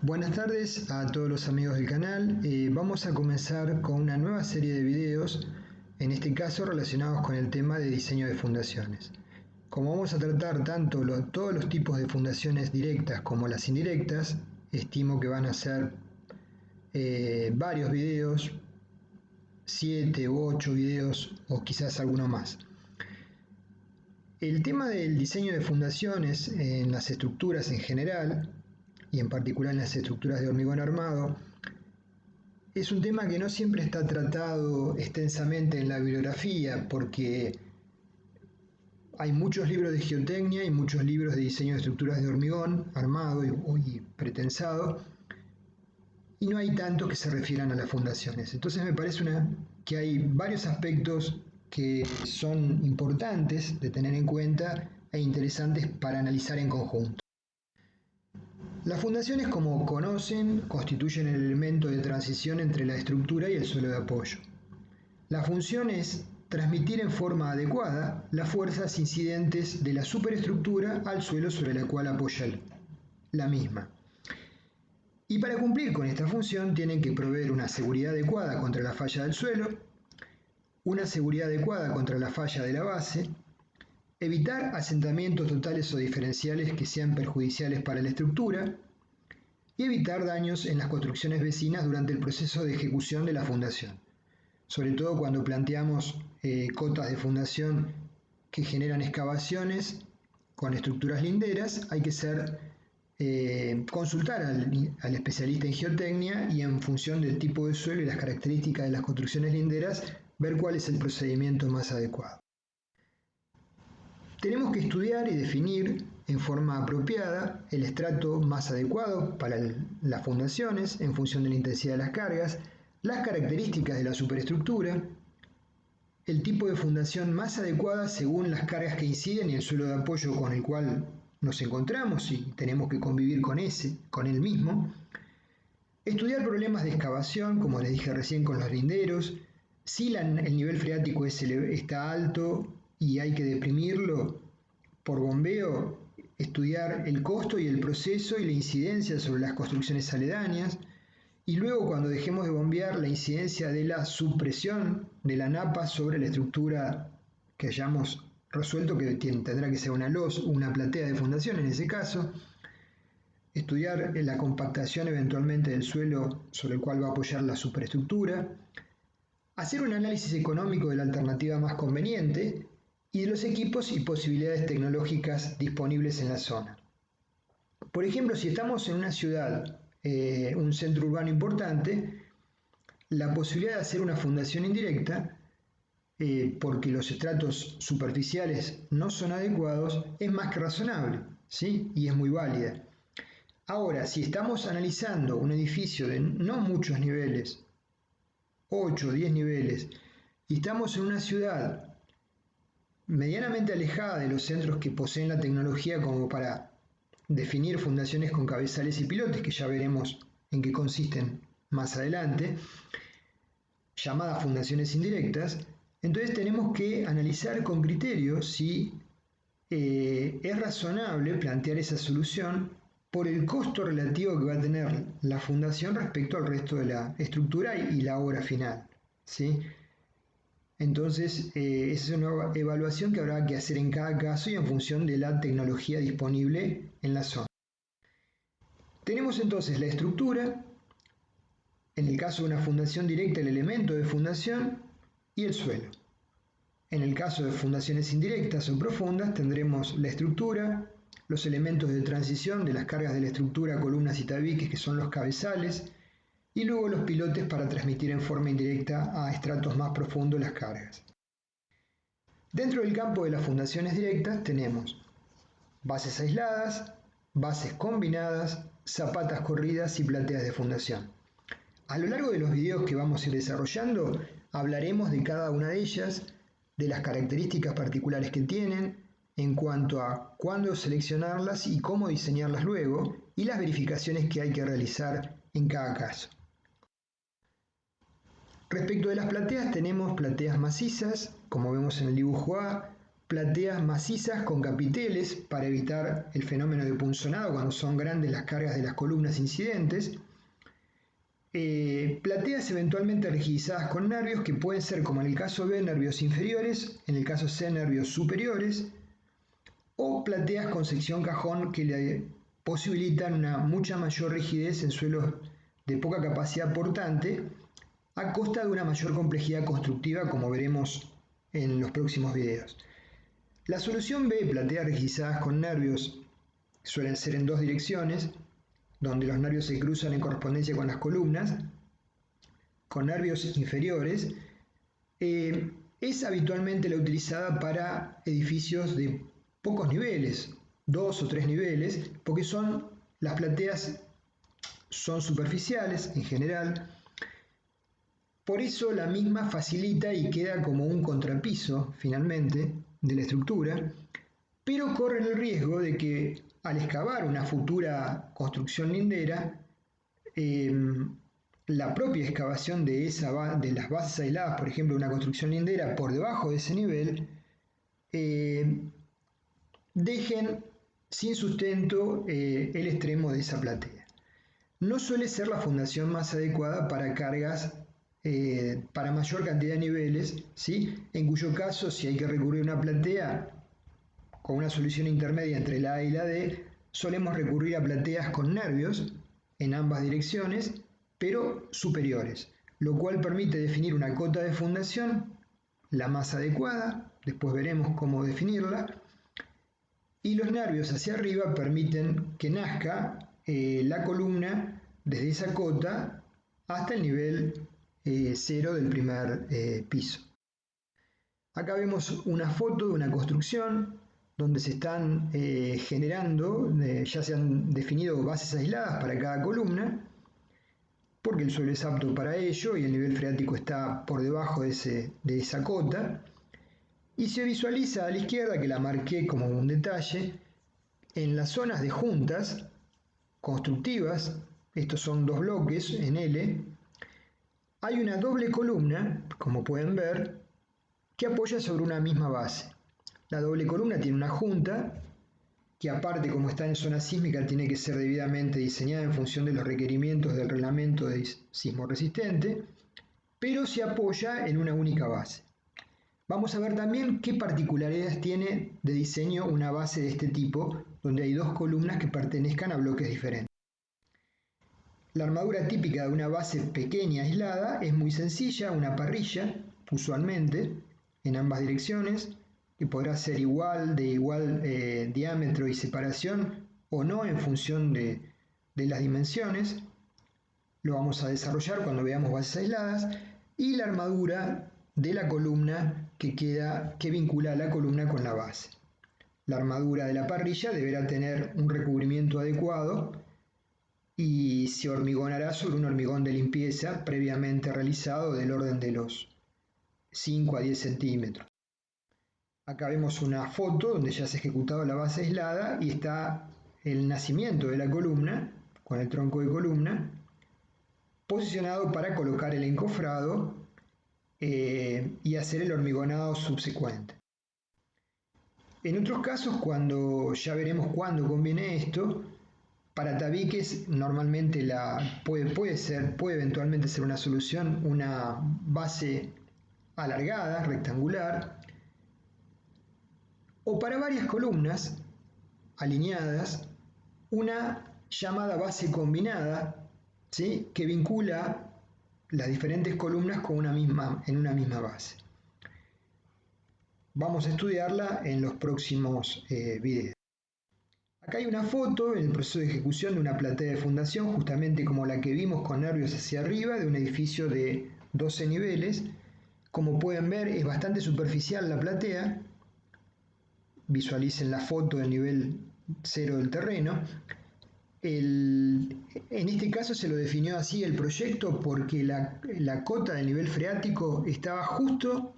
Buenas tardes a todos los amigos del canal. Vamos a comenzar con una nueva serie de videos, en este caso relacionados con el tema de diseño de fundaciones. Como vamos a tratar todos los tipos de fundaciones directas como las indirectas, estimo que van a ser varios videos, 7 u 8 videos o quizás alguno más. El tema del diseño de fundaciones en las estructuras en general, y en particular en las estructuras de hormigón armado, es un tema que no siempre está tratado extensamente en la bibliografía, porque hay muchos libros de geotecnia y muchos libros de diseño de estructuras de hormigón armado y pretensado, y no hay tantos que se refieran a las fundaciones. Entonces me parece que hay varios aspectos que son importantes de tener en cuenta e interesantes para analizar en conjunto. Las fundaciones, como conocen, constituyen el elemento de transición entre la estructura y el suelo de apoyo. La función es transmitir en forma adecuada las fuerzas incidentes de la superestructura al suelo sobre la cual apoya la misma. Y para cumplir con esta función tienen que proveer una seguridad adecuada contra la falla del suelo, una seguridad adecuada contra la falla de la base, evitar asentamientos totales o diferenciales que sean perjudiciales para la estructura y evitar daños en las construcciones vecinas durante el proceso de ejecución de la fundación. Sobre todo cuando planteamos cotas de fundación que generan excavaciones con estructuras linderas, hay que consultar al especialista en geotecnia y en función del tipo de suelo y las características de las construcciones linderas, ver cuál es el procedimiento más adecuado. Tenemos que estudiar y definir en forma apropiada el estrato más adecuado para las fundaciones en función de la intensidad de las cargas, las características de la superestructura, el tipo de fundación más adecuada según las cargas que inciden y el suelo de apoyo con el cual nos encontramos y tenemos que convivir con él mismo. Estudiar problemas de excavación, como les dije recién con los linderos, si el nivel freático está alto y hay que deprimirlo por bombeo, estudiar el costo y el proceso y la incidencia sobre las construcciones aledañas, y luego cuando dejemos de bombear, la incidencia de la supresión de la napa sobre la estructura que hayamos resuelto, que tendrá que ser una losa o una platea de fundación en ese caso. Estudiar la compactación eventualmente del suelo sobre el cual va a apoyar la superestructura. Hacer un análisis económico de la alternativa más conveniente y de los equipos y posibilidades tecnológicas disponibles en la zona. Por ejemplo, si estamos en una ciudad, un centro urbano importante, la posibilidad de hacer una fundación indirecta, porque los estratos superficiales no son adecuados, es más que razonable, ¿sí? Y es muy válida. Ahora, si estamos analizando un edificio de no muchos niveles, 8 o 10 niveles, y estamos en una ciudad medianamente alejada de los centros que poseen la tecnología como para definir fundaciones con cabezales y pilotes, que ya veremos en qué consisten más adelante, llamadas fundaciones indirectas, entonces tenemos que analizar con criterio si es razonable plantear esa solución por el costo relativo que va a tener la fundación respecto al resto de la estructura y la obra final, ¿sí? Entonces, esa es una evaluación que habrá que hacer en cada caso y en función de la tecnología disponible en la zona. Tenemos entonces la estructura, en el caso de una fundación directa, el elemento de fundación y el suelo. En el caso de fundaciones indirectas o profundas, tendremos la estructura, los elementos de transición de las cargas de la estructura, columnas y tabiques, que son los cabezales, y luego los pilotes para transmitir en forma indirecta a estratos más profundos las cargas. Dentro del campo de las fundaciones directas tenemos bases aisladas, bases combinadas, zapatas corridas y plateas de fundación. A lo largo de los videos que vamos a ir desarrollando, hablaremos de cada una de ellas, de las características particulares que tienen, en cuanto a cuándo seleccionarlas y cómo diseñarlas luego, y las verificaciones que hay que realizar en cada caso. Respecto de las plateas, tenemos plateas macizas, como vemos en el dibujo A, plateas macizas con capiteles para evitar el fenómeno de punzonado cuando son grandes las cargas de las columnas incidentes. Plateas eventualmente rigidizadas con nervios que pueden ser, como en el caso B, nervios inferiores, en el caso C, nervios superiores, o plateas con sección cajón que le posibilitan una mucha mayor rigidez en suelos de poca capacidad portante a costa de una mayor complejidad constructiva, como veremos en los próximos videos. La solución B, plateas rigidizadas con nervios, suelen ser en dos direcciones, donde los nervios se cruzan en correspondencia con las columnas, con nervios inferiores, es habitualmente la utilizada para edificios de pocos niveles, 2 o 3 niveles, porque las plateas son superficiales en general. Por eso la misma facilita y queda como un contrapiso, finalmente, de la estructura, pero corren el riesgo de que al excavar una futura construcción lindera, la propia excavación de las bases aisladas, por ejemplo, una construcción lindera por debajo de ese nivel, dejen sin sustento el extremo de esa platea. No suele ser la fundación más adecuada para cargas para mayor cantidad de niveles, ¿sí? En cuyo caso, si hay que recurrir a una platea con una solución intermedia entre la A y la D, solemos recurrir a plateas con nervios en ambas direcciones, pero superiores, lo cual permite definir una cota de fundación, la más adecuada, después veremos cómo definirla, y los nervios hacia arriba permiten que nazca la columna desde esa cota hasta el nivel 0 del primer piso. Acá vemos una foto de una construcción donde se están generando, ya se han definido bases aisladas para cada columna, porque el suelo es apto para ello y el nivel freático está por debajo de esa cota. Y se visualiza a la izquierda, que la marqué como un detalle, en las zonas de juntas constructivas, estos son dos bloques en L, hay una doble columna, como pueden ver, que apoya sobre una misma base. La doble columna tiene una junta, que aparte, como está en zona sísmica, tiene que ser debidamente diseñada en función de los requerimientos del reglamento de sismo resistente, pero se apoya en una única base. Vamos a ver también qué particularidades tiene de diseño una base de este tipo, donde hay dos columnas que pertenezcan a bloques diferentes. La armadura típica de una base pequeña aislada es muy sencilla, una parrilla, usualmente, en ambas direcciones, que podrá ser de igual diámetro y separación o no en función de las dimensiones. Lo vamos a desarrollar cuando veamos bases aisladas. Y la armadura de la columna que vincula a la columna con la base. La armadura de la parrilla deberá tener un recubrimiento adecuado y se hormigonará sobre un hormigón de limpieza previamente realizado del orden de los 5 a 10 centímetros. Acá vemos una foto donde ya se ha ejecutado la base aislada y está el nacimiento de la columna con el tronco de columna posicionado para colocar el encofrado y hacer el hormigonado subsecuente. En otros casos, ya veremos cuándo conviene esto, para tabiques normalmente puede eventualmente ser una solución una base alargada, rectangular, o para varias columnas alineadas, una llamada base combinada, ¿sí? Que vincula las diferentes columnas en una misma base. Vamos a estudiarla en los próximos videos. Acá hay una foto en el proceso de ejecución de una platea de fundación, justamente como la que vimos con nervios hacia arriba, de un edificio de 12 niveles. Como pueden ver, es bastante superficial la platea. Visualicen la foto del nivel 0 del terreno. En este caso se lo definió así el proyecto porque la cota del nivel freático estaba justo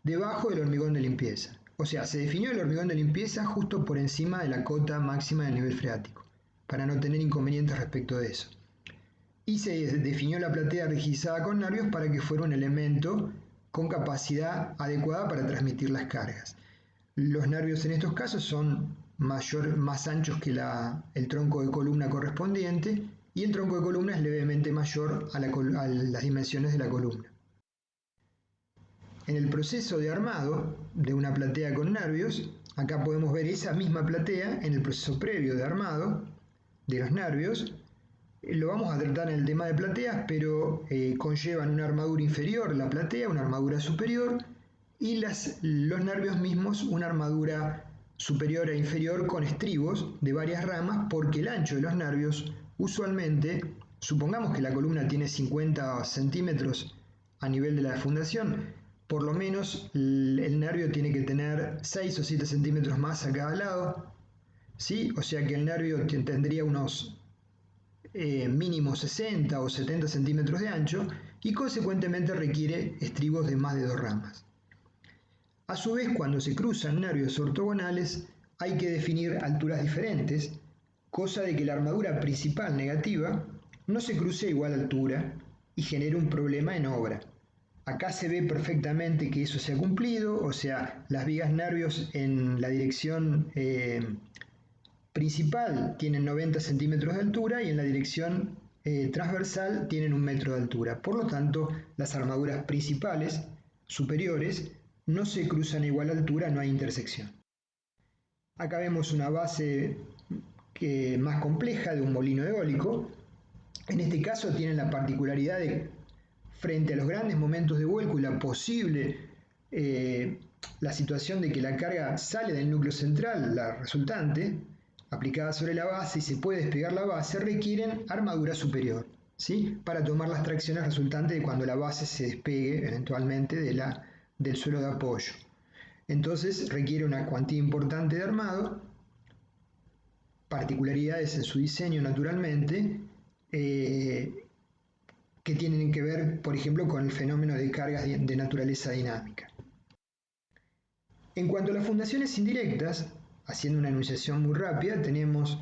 debajo del hormigón de limpieza. O sea, se definió el hormigón de limpieza justo por encima de la cota máxima del nivel freático, para no tener inconvenientes respecto de eso. Y se definió la platea rigidizada con nervios para que fuera un elemento con capacidad adecuada para transmitir las cargas. Los nervios en estos casos son más anchos que el tronco de columna correspondiente, y el tronco de columna es levemente mayor a las dimensiones de la columna. En el proceso de armado de una platea con nervios, acá podemos ver esa misma platea en el proceso previo de armado de los nervios. Lo vamos a tratar en el tema de plateas, pero conllevan una armadura inferior, la platea, una armadura superior, y los nervios mismos una armadura superior e inferior con estribos de varias ramas, porque el ancho de los nervios usualmente, supongamos que la columna tiene 50 centímetros a nivel de la fundación, por lo menos el nervio tiene que tener 6 o 7 centímetros más a cada lado, ¿sí? O sea que el nervio tendría unos mínimo 60 o 70 centímetros de ancho y consecuentemente requiere estribos de más de 2 ramas. A su vez, cuando se cruzan nervios ortogonales, hay que definir alturas diferentes, cosa de que la armadura principal negativa no se cruce a igual altura y genere un problema en obra. Acá se ve perfectamente que eso se ha cumplido, o sea, las vigas nervios en la dirección principal tienen 90 centímetros de altura y en la dirección transversal tienen 1 metro de altura. Por lo tanto, las armaduras principales superiores no se cruzan a igual altura, no hay intersección. Acá vemos una base más compleja de un molino eólico. En este caso tienen la particularidad de, frente a los grandes momentos de vuelco y la situación de que la carga sale del núcleo central, la resultante, aplicada sobre la base y se puede despegar la base, requieren armadura superior, ¿sí? Para tomar las tracciones resultantes de cuando la base se despegue eventualmente del suelo de apoyo. Entonces requiere una cuantía importante de armado, particularidades en su diseño naturalmente, que tienen que ver, por ejemplo, con el fenómeno de cargas de naturaleza dinámica. En cuanto a las fundaciones indirectas, haciendo una enunciación muy rápida, tenemos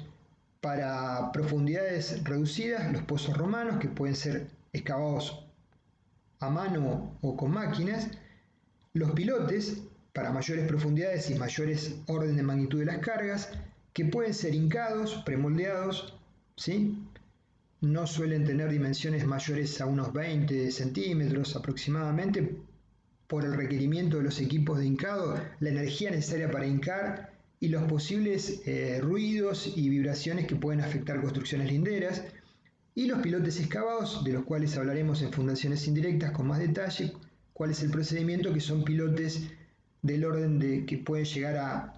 para profundidades reducidas los pozos romanos, que pueden ser excavados a mano o con máquinas, los pilotes para mayores profundidades y mayores orden de magnitud de las cargas, que pueden ser hincados, premoldeados, ¿sí? No suelen tener dimensiones mayores a unos 20 centímetros aproximadamente, por el requerimiento de los equipos de hincado, la energía necesaria para hincar y los posibles ruidos y vibraciones que pueden afectar construcciones linderas, y los pilotes excavados, de los cuales hablaremos en fundaciones indirectas con más detalle, cuál es el procedimiento, que son pilotes del orden de que pueden llegar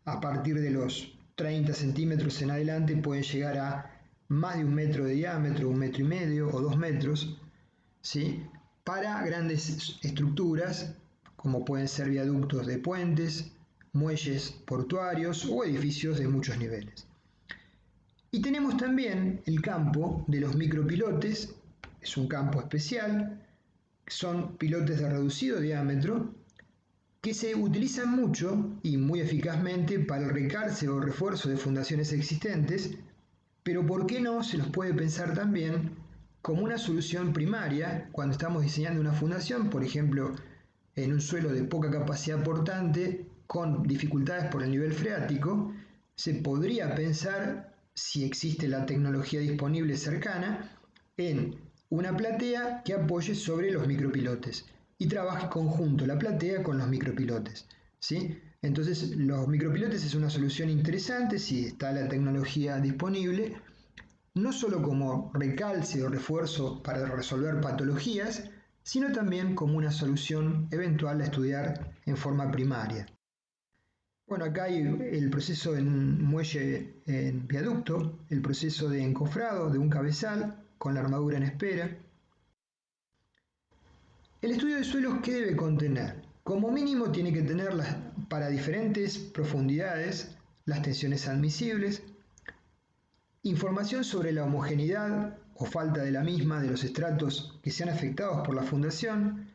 a partir de los 30 centímetros en adelante, pueden llegar a más de 1 metro de diámetro, 1,5 metros o 2 metros, ¿sí? Para grandes estructuras, como pueden ser viaductos de puentes, muelles portuarios o edificios de muchos niveles. Y tenemos también el campo de los micropilotes, es un campo especial, son pilotes de reducido diámetro, que se utilizan mucho y muy eficazmente para el recalce o refuerzo de fundaciones existentes, pero ¿por qué no se los puede pensar también como una solución primaria cuando estamos diseñando una fundación, por ejemplo, en un suelo de poca capacidad portante, con dificultades por el nivel freático? Se podría pensar, si existe la tecnología disponible cercana, en una platea que apoye sobre los micropilotes y trabaje conjunto la platea con los micropilotes, ¿sí? Entonces, los micropilotes es una solución interesante si está la tecnología disponible, no solo como recalce o refuerzo para resolver patologías, sino también como una solución eventual a estudiar en forma primaria. Bueno, acá hay el proceso en muelle en viaducto, el proceso de encofrado de un cabezal con la armadura en espera. El estudio de suelos, ¿qué debe contener? Como mínimo tiene que tener para diferentes profundidades las tensiones admisibles, información sobre la homogeneidad o falta de la misma de los estratos que sean afectados por la fundación,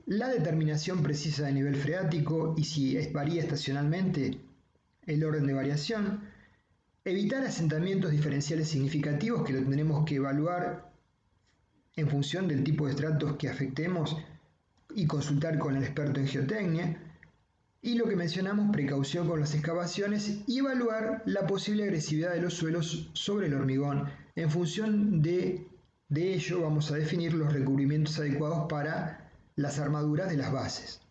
la determinación precisa de nivel freático y si varía estacionalmente el orden de variación, evitar asentamientos diferenciales significativos que lo tendremos que evaluar en función del tipo de estratos que afectemos y consultar con el experto en geotecnia, Y lo que mencionamos, precaución con las excavaciones y evaluar la posible agresividad de los suelos sobre el hormigón. En función de ello vamos a definir los recubrimientos adecuados para las armaduras de las bases.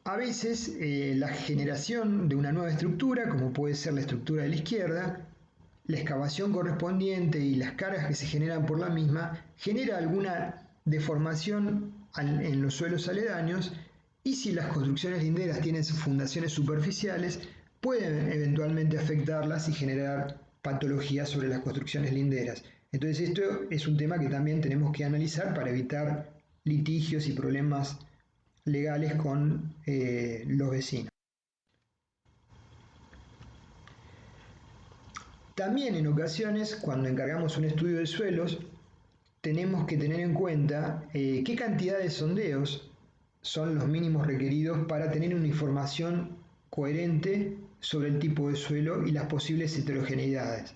A veces la generación de una nueva estructura, como puede ser la estructura de la izquierda, la excavación correspondiente y las cargas que se generan por la misma, genera alguna deformación en los suelos aledaños, y si las construcciones linderas tienen fundaciones superficiales, pueden eventualmente afectarlas y generar patologías sobre las construcciones linderas. Entonces esto es un tema que también tenemos que analizar para evitar litigios y problemas legales con los vecinos. También en ocasiones, cuando encargamos un estudio de suelos, tenemos que tener en cuenta qué cantidad de sondeos son los mínimos requeridos para tener una información coherente sobre el tipo de suelo y las posibles heterogeneidades.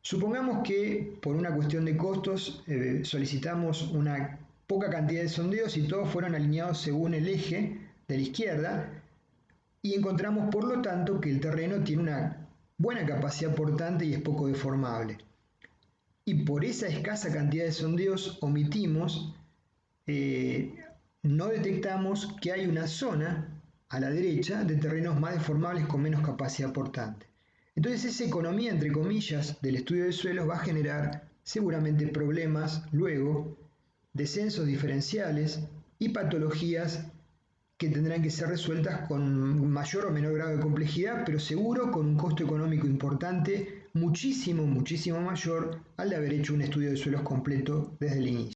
Supongamos que por una cuestión de costos solicitamos una poca cantidad de sondeos y todos fueron alineados según el eje de la izquierda, y encontramos por lo tanto que el terreno tiene una buena capacidad portante y es poco deformable. Y por esa escasa cantidad de sondeos omitimos, no detectamos que hay una zona a la derecha de terrenos más deformables con menos capacidad portante. Entonces esa economía, entre comillas, del estudio de suelos va a generar seguramente problemas luego, descensos diferenciales y patologías que tendrán que ser resueltas con mayor o menor grado de complejidad, pero seguro con un costo económico importante, muchísimo mayor al de haber hecho un estudio de suelos completo desde el inicio.